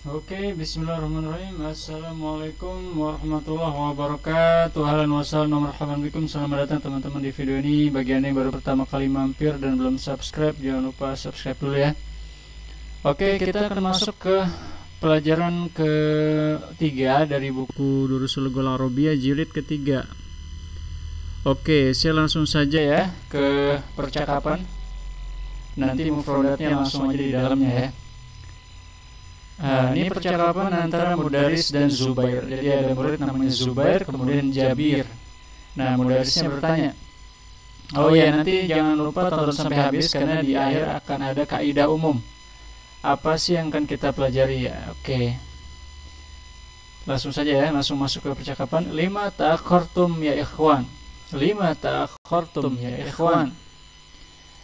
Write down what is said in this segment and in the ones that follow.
Oke, bismillahirrahmanirrahim. Assalamualaikum warahmatullahi wabarakatuh. Ahlan wa sahlan wa marhaban bikum. Selamat datang teman-teman di video ini. Bagi Anda yang baru pertama kali mampir dan belum subscribe, jangan lupa subscribe dulu ya. Oke, kita akan masuk ke pelajaran ketiga dari buku Durusul Lughah Arabiyah jilid ketiga. Oke, saya langsung saja ya ke percakapan. Nanti mufradatnya langsung aja di dalamnya ya. Ini percakapan antara Mudaris dan Zubair. Jadi ada murid namanya Zubair, kemudian Jabir. Nah, Mudarisnya bertanya, oh ya, nanti jangan lupa tonton sampai habis karena di akhir akan ada kaidah umum. Apa sih yang akan kita pelajari ya? Oke. Langsung saja ya, langsung masuk ke percakapan. Lima ta'akhkhartum ya ikhwan. Lima ta'akhkhartum ya ikhwan.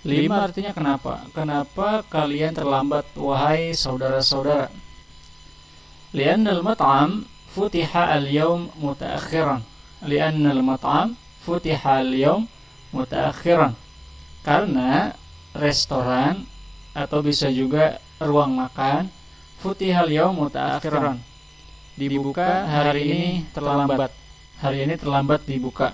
Lima artinya kenapa? Kenapa kalian terlambat wahai saudara-saudara? لأن المطعم فتح اليوم متأخرا لأن المطعم فتح اليوم متأخرا karena restoran atau bisa juga ruang makan futihal yaum mutaakhiran dibuka hari ini terlambat dibuka.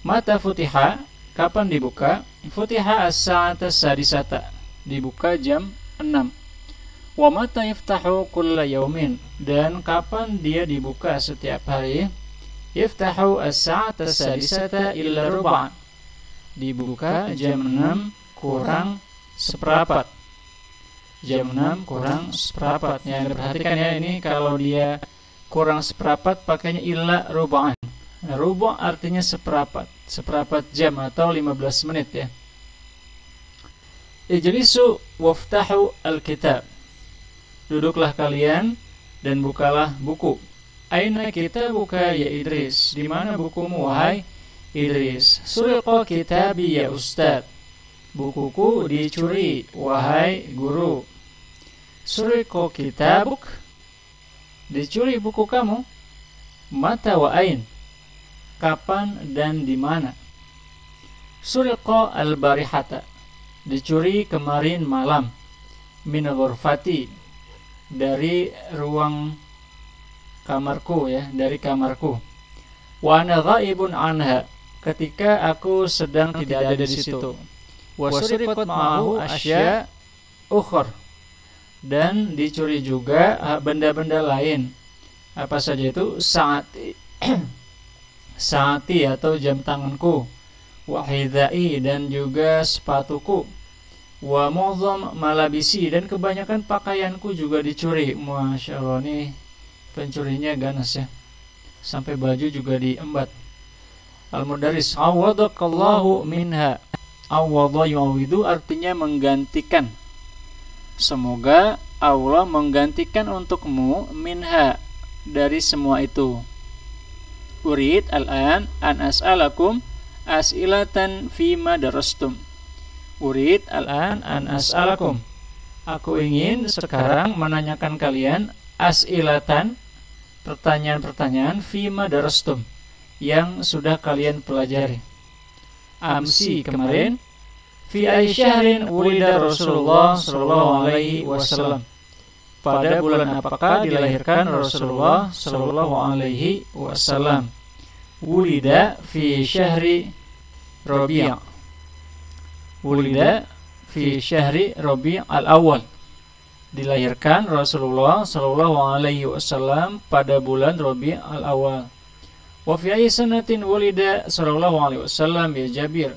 Mata futiha, kapan dibuka? Futiha as-sa'ata sadisata, dibuka jam 6. Wa mata yaftahu kulla yaumin, dan kapan dia dibuka setiap hari? Yaftahu as-sa'ata sadisata illa rub'an, dibuka jam 6 kurang seperempat. Jam 6 kurang seperempat. Ya, perhatikan ya, ini kalau dia kurang seperempat pakainya illa rub'an. Nah, rubu' artinya seperempat jam atau 15 menit ya. Ijlisu waftahu al-kitab, duduklah kalian dan bukalah buku. Aina kitabuka ya Idris, di mana bukumu wahai Idris? Suriqa kitabi ya Ustad, bukuku dicuri wahai guru. Suriqa kitabuk, dicuri buku kamu. Mata wa ain, kapan dan di mana? Suriqa al-barihata, dicuri kemarin malam. Min ghurfati, dari ruang kamarku ya, dari kamarku. Wa ana ghaibun anha, ketika aku sedang tidak ada di situ. Wa suriqat ma'ahu asya ukhra, dan dicuri juga benda-benda lain. Apa saja itu? Saati saati atau jam tanganku. Wa hidai, dan juga sepatuku. Wa mu'dham malabisi, dan kebanyakan pakaianku juga dicuri. Masya Allah, nih pencurinya ganas ya, sampai baju juga diembat. Al-Mudaris, awadakallahu minha. Awadha yu'awidu artinya menggantikan. Semoga Allah menggantikan untukmu minha, dari semua itu. Urid al-an an as'alakum as'ilatan fima darastum. Urid al-an an as'alakum, aku ingin sekarang menanyakan kalian as'ilatan, pertanyaan-pertanyaan fima darastum, yang sudah kalian pelajari. Amsi, kemarin. Fi ay syahrin wulida Rasulullah sallallahu alaihi wasallam, pada bulan apakah dilahirkan Rasulullah sallallahu alaihi wasallam? Wulida fi syahri Rabi', Wulida fi syahri Rabi' al-awwal, dilahirkan Rasulullah sallallahu alaihi wasallam pada bulan Rabi' al-awwal. Wa fi ayyi sanatin wulida sallallahu alaihi wasallam ya Jabir,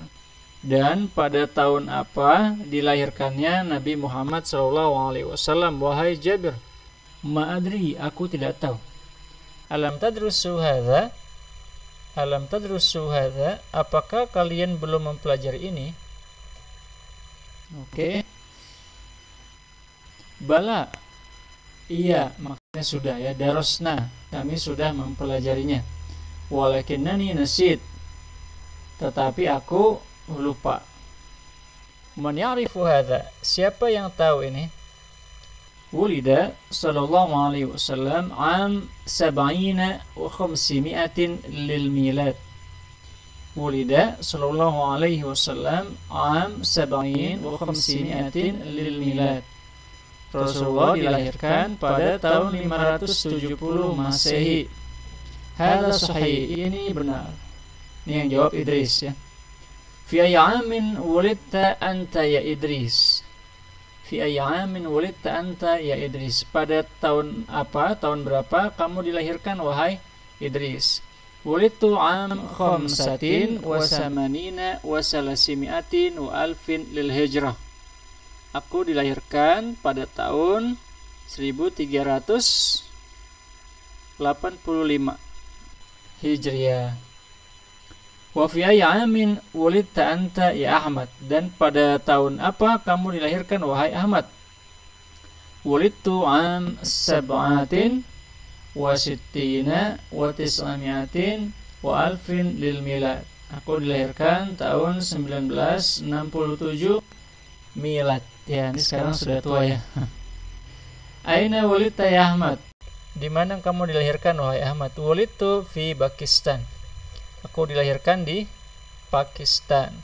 dan pada tahun apa dilahirkannya Nabi Muhammad sallallahu alaihi wasallam wahai Jabir? Ma'adri, aku tidak tahu. Alam tadrusu hadza, alam tadrusu hadza, apakah kalian belum mempelajari ini? Oke. Bala, iya, maksudnya sudah ya. Darosna, kami sudah mempelajarinya. Walakinnani nasid, tetapi aku lupa. Man ya'rifu hadza, siapa yang tahu ini? Wulida sallallahu alaihi wasallam am 70 wa 500 lil milad. Wulida sallallahu alaihi wasallam am 70 wa 500 lil milad. Rasulullah dilahirkan pada tahun 570 Masehi. Hadza sahih, ini benar. Ini yang jawab Idris ya. Fi ayyi amin wulidta anta ya Idris? Fi ayyi amin wulidta anta ya Idris? Pada tahun apa, tahun berapa kamu dilahirkan wahai Idris? Wulidtu am khamsatin wa samanina wa salasimiatin wa alfin lil hijrah. Aku dilahirkan pada tahun 1385 Hijriah. Wa fi ayyi amin wulidta anta ya Ahmad? Dan pada tahun apa kamu dilahirkan wahai Ahmad? Wulidtu am sab'atin wa sittina wa tis'amiatin wa alfin lil milad. Aku dilahirkan tahun 1967 milad. Ya, ini sekarang sudah tua ya. Aina wulidta ya Ahmad? Di mana kamu dilahirkan wahai Ahmad? Wulidtu fi Pakistan. Aku dilahirkan di Pakistan.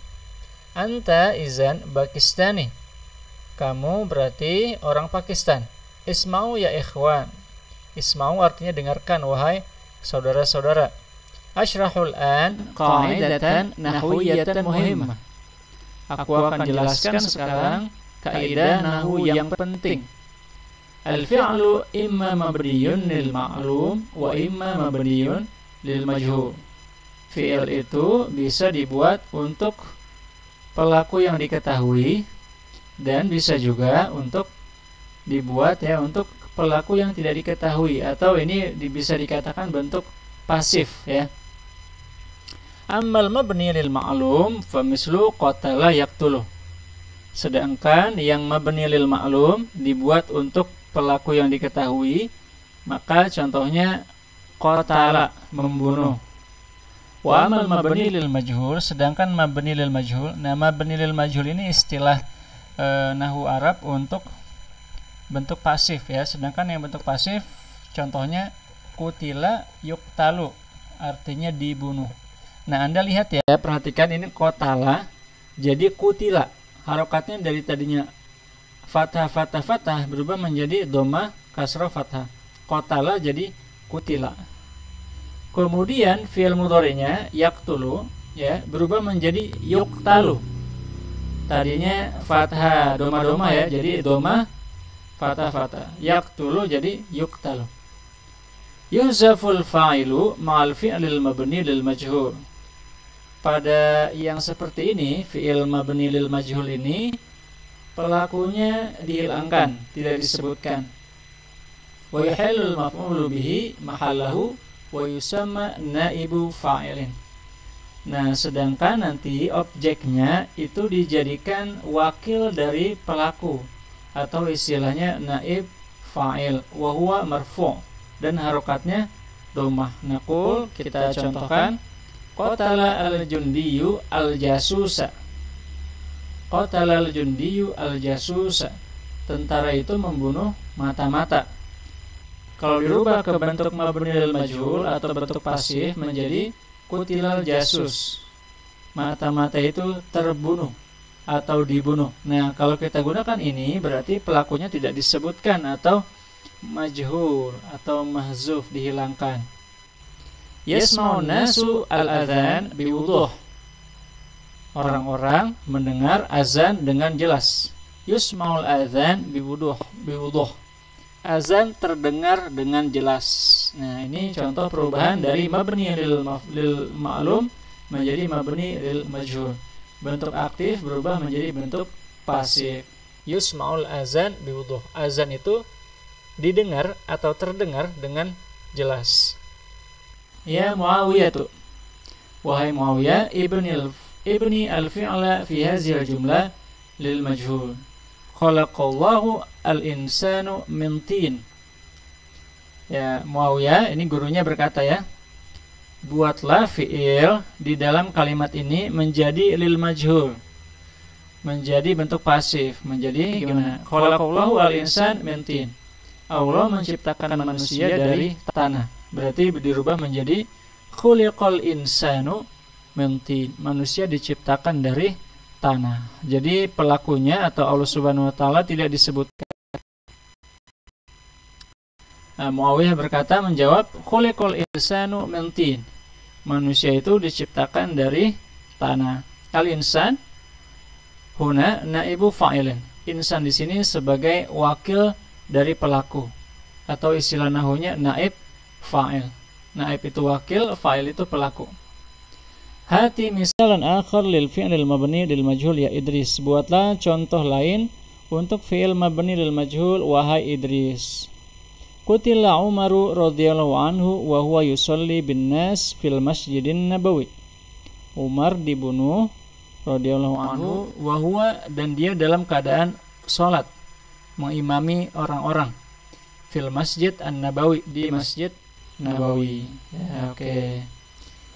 Anta izan Pakistani. Kamu berarti orang Pakistan. Isma'u ya ikhwan. Isma'u artinya dengarkan wahai saudara-saudara. Ashrahul an qa'idatan nahwiyatan muhimmah. Aku akan jelaskan sekarang kaidah nahwu yang penting. Al-fi'lu imma mabniyun lil ma'lum wa imma mabniyun lil majhul. Fi'il itu bisa dibuat untuk pelaku yang diketahui dan bisa juga untuk dibuat ya untuk pelaku yang tidak diketahui, atau ini bisa dikatakan bentuk pasif ya. Ammal mabni lil ma'lum fa mislu qatala yaqtulu. Sedangkan yang mabni lil ma'lum dibuat untuk pelaku yang diketahui, maka contohnya qatala, membunuh. Wa amal mabni lil majhul, sedangkan mabni lil majhul, nah mabni lil majhul ini istilah nahwu Arab untuk bentuk pasif ya. Sedangkan yang bentuk pasif contohnya kutila yuktalu, artinya dibunuh. Nah, Anda lihat ya, perhatikan ini qatala jadi kutila. Harokatnya dari tadinya fathah berubah menjadi dhamma kasrah fathah. Qatala jadi kutila. Kemudian fi'il mudhari'nya yaqtulu ya berubah menjadi yuqtalu. Tadinya fathah dhamma ya, jadi dhamma fathah. Yaqtulu jadi yuqtalu. Yuzaful fa'ilu ma'al fi'lil mabni lil majhul. Pada yang seperti ini, fi'il mabni lil majhul ini pelakunya dihilangkan, tidak disebutkan. Wa yuhallul maf'ulu bihi mahallahu wa yusamma naibu fa'ilin. Nah, sedangkan nanti objeknya itu dijadikan wakil dari pelaku atau istilahnya naib fa'il wa huwa marfu' dan harokatnya dhammah. Naqul, kita contohkan, qatala al-jundiyu al-jasusa. Qatala al-jundiyu al-jasusa. Tentara itu membunuh mata-mata. Kalau dirubah ke bentuk mabni lil majhul atau bentuk pasif menjadi kutilal jasus. Mata-mata itu terbunuh atau dibunuh. Nah, kalau kita gunakan ini berarti pelakunya tidak disebutkan atau majhul atau mahzuf, dihilangkan. Yasma'un nasu al-adhan biwuduh. Orang-orang mendengar azan dengan jelas. Yusma'ul adhan biwuduh. Azan terdengar dengan jelas. Nah, ini contoh perubahan dari mabni lil ma'lum menjadi mabni lil majhul. Bentuk aktif berubah menjadi bentuk pasif. Yusma'ul azan biwuduh. Azan itu didengar atau terdengar dengan jelas. Ya Muawiyah tu, wahai Muawiyah, ibni al-fi'la fi hadhihi al-jumlah lil majhul. Khalaqallahu al-insanu min tin. Ya Muawiyah, ini gurunya berkata ya, buatlah fi'il di dalam kalimat ini menjadi lil majhul, menjadi bentuk pasif, menjadi gimana? Khalaqallahu al-insan min tin. Allah menciptakan manusia dari tanah. Berarti dirubah menjadi khuliqal insanu min tin. Manusia diciptakan dari tanah. Jadi pelakunya atau Allah Subhanahu wa taala tidak disebutkan. Muawiyah berkata menjawab, khuliqal insanu min tin. Manusia itu diciptakan dari tanah. Al-insan huna naibu fa'ilin. Insan di sini sebagai wakil dari pelaku, atau istilah nahunya naib fa'il. Naib itu wakil, fa'il itu pelaku. Hati misalan akhar lil fi'lil mabni lil majhul ya Idris. Buatlah contoh lain untuk fi'il mabni lil majhul wahai Idris. Qutila Umaru radhiyallahu anhu wa huwa yusalli bin nas fil masjidin nabawi. Umar dibunuh radhiyallahu anhu wa huwa, dan dia dalam keadaan salat mengimami orang-orang fil masjid an-nabawi, di masjid Nabawi. Ya, oke.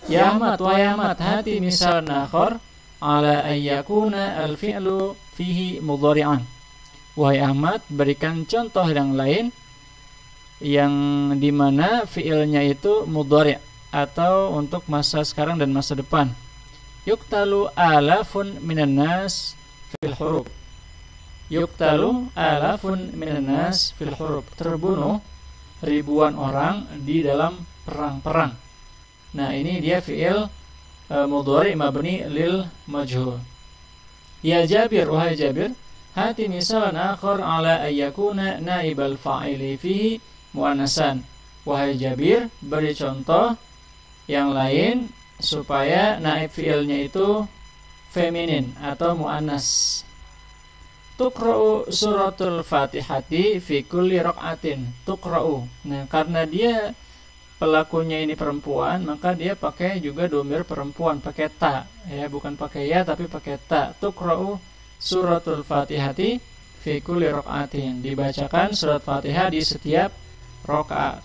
Ya Ahmad wa ya Ahmad, hati misal akhar ala ayyakuna al-fi'lu fihi mudhari'an. Wahai Ahmad, berikan contoh yang lain yang dimana fiilnya itu mudhari' atau untuk masa sekarang dan masa depan. Yuqtalu alafun minan nas fil hurub. Yuqtalu alafun minan nas fil hurub. Terbunuh ribuan orang di dalam perang-perang. Nah, ini dia fiil mudhari' mabni lil majhul. Ya Jabir, wahai Jabir, hati misalan akhar ala ayyakuna naibal fa'ili fihi mu'annasan. Wahai Jabir, beri contoh yang lain supaya naib fiilnya itu feminin atau mu'annas. Tuqra'u suratul Fatihati fi kulli raq'atin. Tuqra'u. Nah, karena dia pelakunya ini perempuan, maka dia pakai juga domir perempuan, pakai ta, ya, bukan pakai ya tapi pakai ta. Tuqra'u suratul Fatihati fi kulli raq'atin. Dibacakan surat Fatihah di setiap rakaat.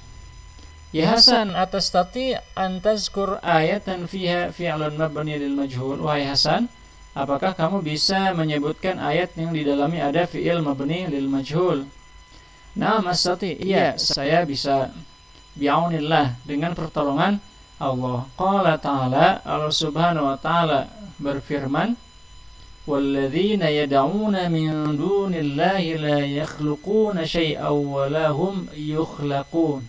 Ya Hasan, atastati an tazkur ayatan fiha fi'lun mabni lil majhul. Wahai Hasan, apakah kamu bisa menyebutkan ayat yang di dalamnya ada fi'il mabni lil majhul? Nah, astati. Iya, saya bisa. Bi'aunillah, dengan pertolongan Allah. Qala ta'ala, Allah subhanahu wa ta'ala berfirman, walladzina yad'una min dunillahi la yakhluquna syai'aw wa lahum yukhlaqun.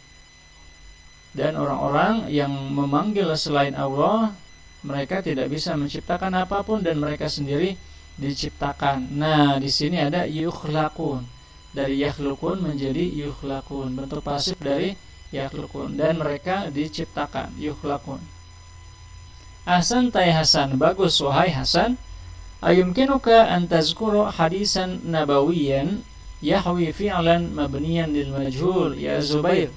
Dan orang-orang yang memanggil selain Allah, mereka tidak bisa menciptakan apapun dan mereka sendiri diciptakan. Nah, di sini ada yukhlaqun. Dari yakhluqun menjadi yukhlaqun, bentuk pasif dari yakhluqun, dan mereka diciptakan, yukhlaqun. Ahsan tay Hasan, bagus wahai Hasan. Ayumkinuka an tazkuru hadisan nabawiyan yahwi fi'lan mabniyan lil majhul ya Zubair.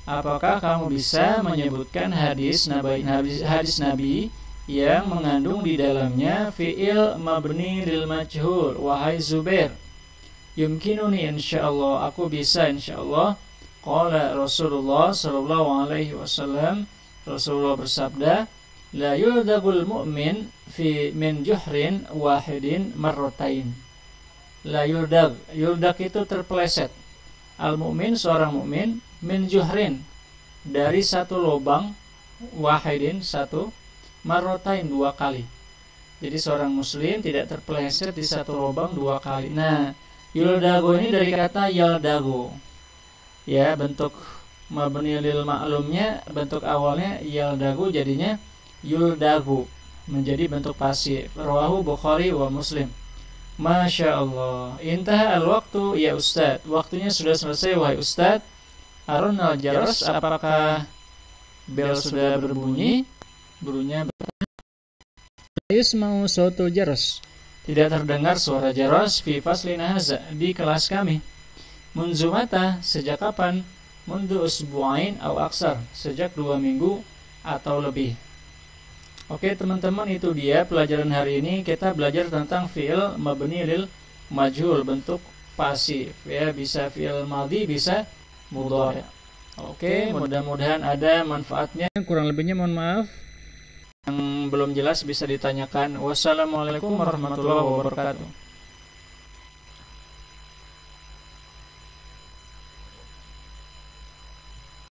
Apakah kamu bisa menyebutkan hadis Nabi yang mengandung di dalamnya fi'il mabni lil majhul wahai Zubair? Yumkinuni insyaallah, aku bisa insyaallah. Qala Rasulullah sallallahu alaihi wasallam, Rasulullah bersabda, la yuldagul mu'min fi min juhrin wahidin marratain. La yuldag, yuldag itu terpeleset. Al mu'min, seorang mukmin, min juhrin, dari satu lubang, wahidin, satu, marratain, dua kali. Jadi seorang muslim tidak terpeleset di satu lubang dua kali. Nah, yuldagu ini dari kata yaldagu. Ya, bentuk mabni lil ma'lumnya, bentuk awalnya yaldagu, jadinya yuldagu, menjadi bentuk pasif. Rawahu Bukhari wa Muslim. Masya Allah. Intaha al-waktu ya Ustadz. Waktunya sudah selesai wahai Ustadz. Arunal jaros, apakah bel sudah berbunyi? Bunyinya yusma'u sautul jaros. Tidak terdengar suara jaros fi faslina haza, di kelas kami. Munzu mata, sejak kapan? Mundu usbu'ain au aksar, sejak 2 minggu atau lebih. Oke teman-teman, itu dia pelajaran hari ini. Kita belajar tentang fi'il mabni lil majhul, bentuk pasif, ya, bisa fi'il madhi, bisa mudhari'. Oke, mudah-mudahan ada manfaatnya. Kurang lebihnya mohon maaf. Yang belum jelas bisa ditanyakan. Wassalamualaikum warahmatullahi wabarakatuh.